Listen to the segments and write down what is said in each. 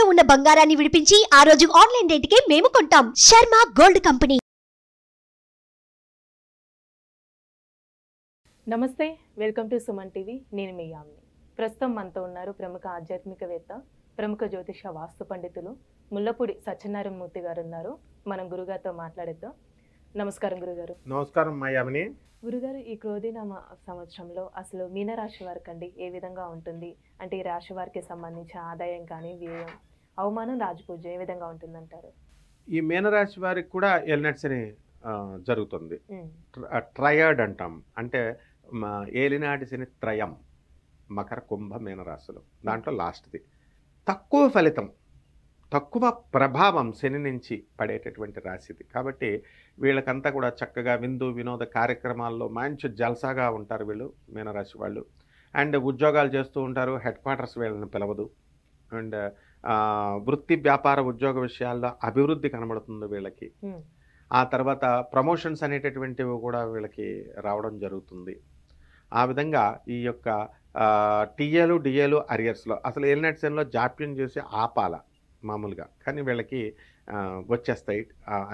తాకట్టులో ఉన్న బంగారాన్ని విడిపించి ఆ రోజు ఆన్లైన్ రేటుకే మేము కొంటాం. Sharma gold company. నమస్తే, వెల్కమ్ టు సుమన్ టీవీ. నేను మీ యామిని. ప్రస్తుతం మనతో ఉన్నారు ప్రముఖ ఆధ్యాత్మికవేత్త, ప్రముఖ జ్యోతిష వాస్తు పండితులు ముల్లపూడి సత్యనారాయణ మూర్తి గారు ఉన్నారు. మనం గురుగారితో మాట్లాడేద్దాం. నమస్కారం గురుగారు. నమస్కారం యామిని. గురుగారు, ఈ క్రోధినామ సంవత్సరంలో అసలు మీనరాశి వారికి అండి ఏ విధంగా ఉంటుంది? అంటే ఈ రాశి వారికి సంబంధించి ఆదాయం కానీ, వ్యయం, అవమానం, రాజపూజ ఏ విధంగా ఉంటుందంటారు? ఈ మీనరాశి వారికి కూడా ఎల్నెట్స్ అని జరుగుతుంది. ట్రయడ్ అంటాం, అంటే ఏలినాటి శని త్రయం, మకర, కుంభ, మీనరాశులు. దాంట్లో లాస్ట్ది తక్కువ ఫలితం, తక్కువ ప్రభావం శని నుంచి పడేటటువంటి రాశిది. కాబట్టి వీళ్ళకంతా కూడా చక్కగా విందు వినోద కార్యక్రమాల్లో మంచి జల్సాగా ఉంటారు వీళ్ళు మీనరాశి వాళ్ళు. అండ్ ఉద్యోగాలు చేస్తూ ఉంటారు, హెడ్ క్వార్టర్స్ వీళ్ళని పిలవదు. అండ్ వృత్తి వ్యాపార ఉద్యోగ విషయాల్లో అభివృద్ధి కనబడుతుంది వీళ్ళకి. ఆ తర్వాత ప్రమోషన్స్ అనేటటువంటివి కూడా వీళ్ళకి రావడం జరుగుతుంది. ఆ విధంగా ఈ యొక్క టీఏలు డిఏలు అరియర్స్లో అసలు ఎల్నెట్స్లో జాప్యం చేసి ఆపాల మామూలుగా, కానీ వీళ్ళకి వచ్చేస్తాయి,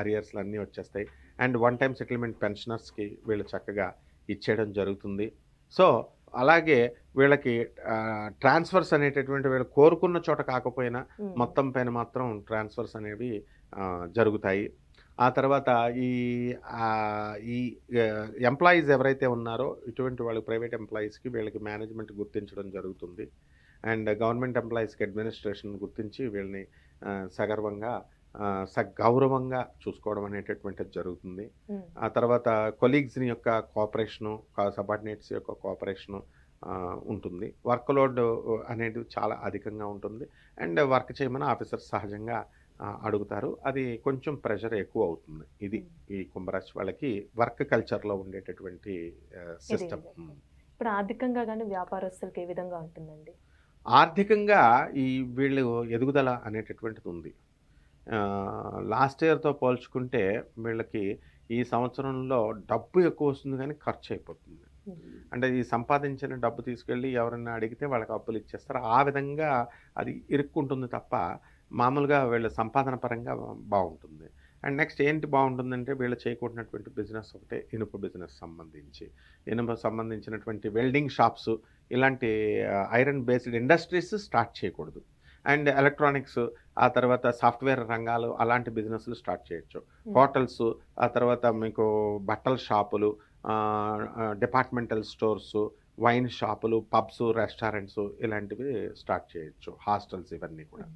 అరియర్స్లు అన్నీ వచ్చేస్తాయి. అండ్ వన్ టైం సెటిల్మెంట్ పెన్షనర్స్కి వీళ్ళు చక్కగా ఇచ్చేయడం జరుగుతుంది. సో అలాగే వీళ్ళకి ట్రాన్స్ఫర్స్ అనేటటువంటి వీళ్ళు కోరుకున్న చోట కాకపోయినా మొత్తం పైన మాత్రం ట్రాన్స్ఫర్స్ అనేవి జరుగుతాయి. ఆ తర్వాత ఈ ఎంప్లాయీస్ ఎవరైతే ఉన్నారో ఇటువంటి వాళ్ళు ప్రైవేట్ ఎంప్లాయీస్కి వీళ్ళకి మేనేజ్మెంట్ గుర్తించడం జరుగుతుంది. అండ్ గవర్నమెంట్ ఎంప్లాయీస్కి అడ్మినిస్ట్రేషన్ గుర్తించి వీళ్ళని సగర్వంగా సగౌరవంగా చూసుకోవడం అనేటటువంటిది జరుగుతుంది. ఆ తర్వాత కొలీగ్స్ని యొక్క కోఆపరేషను, సబార్డినేట్స్ యొక్క కోఆపరేషను ఉంటుంది. వర్క్ లోడ్ అనేది చాలా అధికంగా ఉంటుంది. అండ్ వర్క్ చేయమని ఆఫీసర్స్ సహజంగా అడుగుతారు, అది కొంచెం ప్రెషర్ ఎక్కువ అవుతుంది. ఇది ఈ కుంభరాశి వాళ్ళకి వర్క్ కల్చర్లో ఉండేటటువంటి సిస్టమ్. ఇప్పుడు ఆర్థికంగా కానీ వ్యాపారస్తులకి ఏ విధంగా ఉంటుందండి? ఆర్థికంగా ఈ వీళ్ళు ఎదుగుదల అనేటటువంటిది ఉంది. లాస్ట్ ఇయర్తో పోల్చుకుంటే వీళ్ళకి ఈ సంవత్సరంలో డబ్బు ఎక్కువ వస్తుంది, కానీ ఖర్చు అయిపోతుంది. అంటే ఈ సంపాదించిన డబ్బు తీసుకెళ్ళి ఎవరైనా అడిగితే వాళ్ళకి అప్పులు ఇచ్చేస్తారు. ఆ విధంగా అది ఇరుక్కుంటుంది తప్ప మామూలుగా వీళ్ళ సంపాదన పరంగా బాగుంటుంది. అండ్ నెక్స్ట్ ఏంటి బాగుంటుందంటే వీళ్ళు చేయకూడనటువంటి బిజినెస్ ఒకటే, ఇనుప బిజినెస్ సంబంధించినటువంటి వెల్డింగ్ షాప్స్, ఇలాంటి ఐరన్ బేస్డ్ ఇండస్ట్రీస్ స్టార్ట్ చేయకూడదు. అండ్ ఎలక్ట్రానిక్స్, ఆ తర్వాత సాఫ్ట్వేర్ రంగాలు, అలాంటి బిజినెస్లు స్టార్ట్ చేయొచ్చు. హోటల్స్, ఆ తర్వాత మీకు బట్టల షాపులు, డిపార్ట్మెంటల్ స్టోర్సు, వైన్ షాపులు, పబ్స్, రెస్టారెంట్స్ ఇలాంటివి స్టార్ట్ చేయొచ్చు. హాస్టల్స్, ఇవన్నీ కూడా.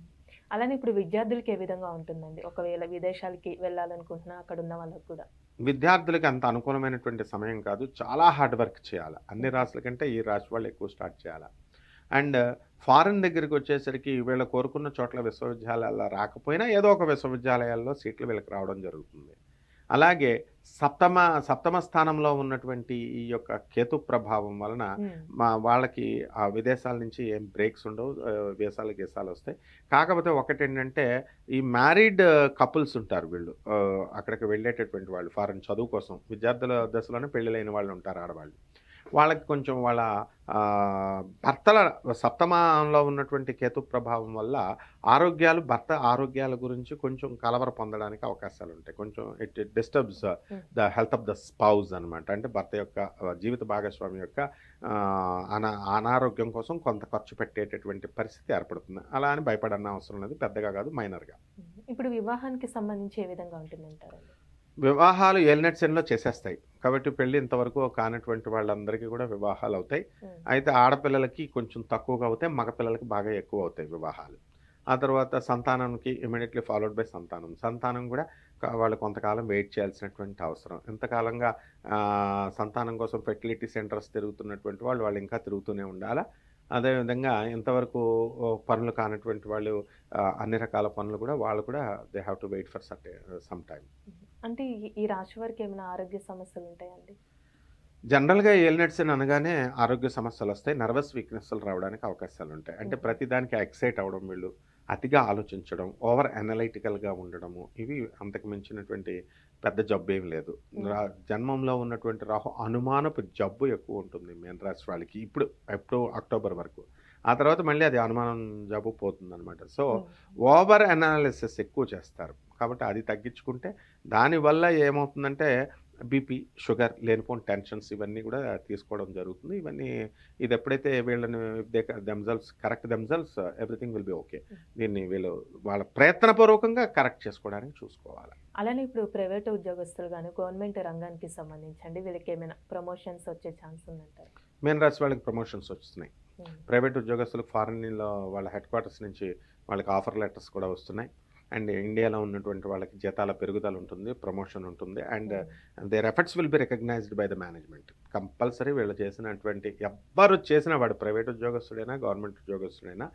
అలానే ఇప్పుడు విద్యార్థులకి ఏ విధంగా ఉంటుందండి? ఒకవేళ విదేశాలకి వెళ్ళాలనుకుంటున్నా అక్కడ ఉన్న వాళ్ళకి కూడా. విద్యార్థులకి అంత అనుకూలమైనటువంటి సమయం కాదు, చాలా హార్డ్ వర్క్ చేయాలి. అన్ని రాశుల కంటే ఈ రాశి వాళ్ళు ఎక్కువ స్టార్ట్ చేయాలి. అండ్ ఫారెన్ దగ్గరికి వచ్చేసరికి వీళ్ళు కోరుకున్న చోట్ల విశ్వవిద్యాలయాల్లో రాకపోయినా ఏదో ఒక విశ్వవిద్యాలయాల్లో సీట్లు వీళ్ళకి రావడం జరుగుతుంది. అలాగే సప్తమ స్థానంలో ఉన్నటువంటి ఈ యొక్క కేతు ప్రభావం వలన వాళ్ళకి ఆ విదేశాల నుంచి ఏం బ్రేక్స్ ఉండవు, గీసాలు వస్తాయి. కాకపోతే ఒకటి ఏంటంటే ఈ మ్యారీడ్ కపుల్స్ ఉంటారు, వీళ్ళు అక్కడికి వెళ్ళేటటువంటి వాళ్ళు ఫారెన్ చదువు కోసం విద్యార్థుల దశలోనే పెళ్ళిళ్ళైన వాళ్ళు ఉంటారు ఆడవాళ్ళు. వాళ్ళకి కొంచెం వాళ్ళ భర్తల సప్తమంలో ఉన్నటువంటి కేతు ప్రభావం వల్ల భర్త ఆరోగ్యాల గురించి కొంచెం కలవర పొందడానికి అవకాశాలు ఉంటాయి. కొంచెం it disturbs the health of the spouse అనమాట. అంటే భర్త యొక్క జీవిత భాగస్వామి యొక్క అనారోగ్యం కోసం కొంత ఖర్చు పెట్టేటటువంటి పరిస్థితి ఏర్పడుతుంది. అలా అని భయపడన్న అవసరం లేదు, పెద్దగా కాదు, మైనర్గా. ఇప్పుడు వివాహానికి సంబంధించి ఏ విధంగా ఉంటుందంటారు? వివాహాలు ఏలినట్స్లో చేసేస్తాయి కాబట్టి పెళ్ళి ఇంతవరకు కానటువంటి వాళ్ళందరికీ కూడా వివాహాలు అవుతాయి. అయితే ఆడపిల్లలకి కొంచెం తక్కువగా అవుతాయి, మగపిల్లలకి బాగా ఎక్కువ అవుతాయి వివాహాలు. ఆ తర్వాత సంతానానికి ఇమీడియట్లీ ఫాలోడ్ బై సంతానం కూడా వాళ్ళు కొంతకాలం వెయిట్ చేయాల్సినటువంటి అవసరం. ఇంతకాలంగా సంతానం కోసం ఫెర్టిలిటీ సెంటర్స్ తిరుగుతున్నటువంటి వాళ్ళు ఇంకా తిరుగుతూనే ఉండాలా. అదేవిధంగా ఇంతవరకు పనులు కానటువంటి వాళ్ళు అన్ని రకాల పనులు కూడా వాళ్ళు కూడా they have to wait for some time. అంటే ఈ రాశి వారికి ఏమైనా ఆరోగ్య సమస్యలు ఉంటాయండి? జనరల్గా ఏలినట్స్ అనగానే ఆరోగ్య సమస్యలు వస్తాయి, నర్వస్ వీక్నెస్లు రావడానికి అవకాశాలు ఉంటాయి. అంటే ప్రతిదానికి ఎక్సైట్ అవ్వడం, వీళ్ళు అతిగా ఆలోచించడం, ఓవర్ అనలైటికల్గా ఉండడము, ఇవి అంతకు మించినటువంటి పెద్ద జబ్బు ఏం లేదు. జన్మంలో ఉన్నటువంటి రాహు అనుమానపు జబ్బు ఎక్కువ ఉంటుంది మీన రాశి వాళ్ళకి ఇప్పుడు అక్టోబర్ వరకు. ఆ తర్వాత మళ్ళీ అది అనుమానం జబ్బు పోతుంది అనమాట. సో ఓవర్ అనాలిసిస్ ఎక్కువ చేస్తారు, కాబట్టి అది తగ్గించుకుంటే దానివల్ల ఏమవుతుందంటే బీపీ, షుగర్, లేనిపోని టెన్షన్స్ ఇవన్నీ కూడా తీసుకోవడం జరుగుతుంది. ఇవన్నీ ఇది ఎప్పుడైతే వీళ్ళని correct themselves everything will be okay. దీన్ని వీళ్ళు వాళ్ళ ప్రయత్నపూర్వకంగా కరెక్ట్ చేసుకోవడానికి చూసుకోవాలి. అలానే ఇప్పుడు ప్రైవేట్ ఉద్యోగస్తులు కానీ గవర్నమెంట్ రంగానికి సంబంధించండి వీళ్ళకి ఏమైనా ప్రమోషన్స్ వచ్చే ఛాన్స్ ఉందంటారు? మెయిన్ రాశి వాళ్ళకి ప్రమోషన్స్ వస్తున్నాయి. ప్రైవేట్ ఉద్యోగస్తులకు ఫారిన్లో వాళ్ళ హెడ్ క్వార్టర్స్ నుంచి వాళ్ళకి ఆఫర్ లెటర్స్ కూడా వస్తున్నాయి. అండ్ ఇండియాలో ఉన్నటువంటి వాళ్ళకి జీతాల పెరుగుదల ఉంటుంది, ప్రమోషన్ ఉంటుంది. And their efforts will be recognised by the management. Compulsory వీళ్ళు చేసినటువంటి ఎవ్వరు చేసినా, వాడు ప్రైవేట్ ఉద్యోగస్తుడైనా గవర్నమెంట్ ఉద్యోగస్తుడైనా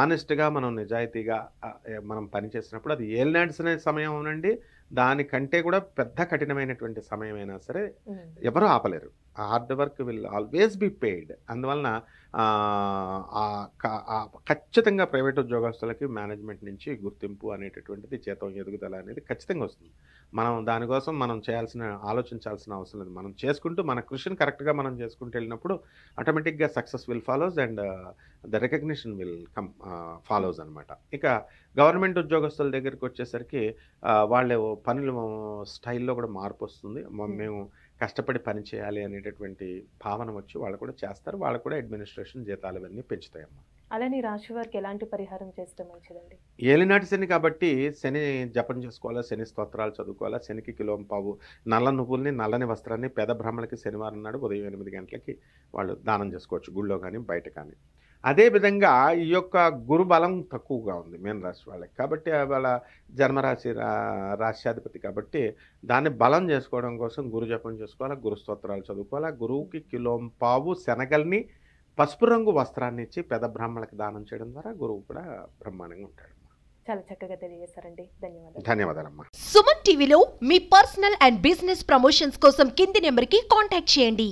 ఆనెస్ట్గా మనం నిజాయితీగా మనం పనిచేసినప్పుడు అది ఏలినాడ్సిన సమయం అవునండి, దానికంటే కూడా పెద్ద కఠినమైనటువంటి సమయమైనా సరే ఎవరు ఆపలేరు. Hard work will always be paid. అందువలన ఖచ్చితంగా ప్రైవేట్ ఉద్యోగస్తులకి మేనేజ్మెంట్ నుంచి గుర్తింపు అనేటటువంటిది, జీతం ఎదుగుదల అనేది ఖచ్చితంగా వస్తుంది. మనం దానికోసం మనం ఆలోచించాల్సిన అవసరం లేదు. మనం చేసుకుంటూ మన కృషిని కరెక్ట్గా మనం చేసుకుంటూ వెళ్ళినప్పుడు ఆటోమేటిక్గా success will follows and the recognition will come follows అనమాట. ఇక గవర్నమెంట్ ఉద్యోగస్తుల దగ్గరికి వచ్చేసరికి వాళ్ళ పనుల స్టైల్లో కూడా మార్పు వస్తుంది. మేము కష్టపడి పని చేయాలి అనేటటువంటి భావన వచ్చి వాళ్ళు కూడా చేస్తారు. వాళ్ళు కూడా అడ్మినిస్ట్రేషన్ జీతాలు ఇవన్నీ పెంచుతాయమ్మా. అలానే రాశి వారికి ఎలాంటి పరిహారం చేస్తే మంచిదండి? ఏలినాటి శని కాబట్టి శని జపం చేసుకోవాలా, శని స్తోత్రాలు చదువుకోవాలా. శనికి కిలోంపావు నల్ల నువ్వుల్ని, నల్లని వస్త్రాన్ని పేద బ్రాహ్మణులకి శనివారం నాడు ఉదయం 8 గంటలకి వాళ్ళు దానం చేసుకోవచ్చు, గుళ్ళో కానీ బయట కానీ. అదేవిధంగా ఈ యొక్క గురు బలం తక్కువగా ఉంది మీన రాశి వాళ్ళకి, కాబట్టి వాళ్ళ జన్మరాశి రాశ్యాధిపతి కాబట్టి దాన్ని బలం చేసుకోవడం కోసం గురు జపం చేసుకోవాలా, గురు స్తోత్రాలు చదువుకోవాలా. గురువుకి కిలోంపావు శనగల్ని, పసుపు రంగు వస్త్రాన్ని ఇచ్చి పెద్ద బ్రాహ్మణులకు దానం చేయడం ద్వారా గురువు కూడా బ్రహ్మాండంగా ఉంటాడు. చాలా చక్కగా తెలియజేశారండి. ధన్యవాదాలు. ధన్యవాదాలమ్మా. సుమన్ టీవీలో మీ పర్సనల్ అండ్ బిజినెస్ ప్రమోషన్స్ కోసం కింది నెంబర్కి కాంటాక్ట్ చేయండి.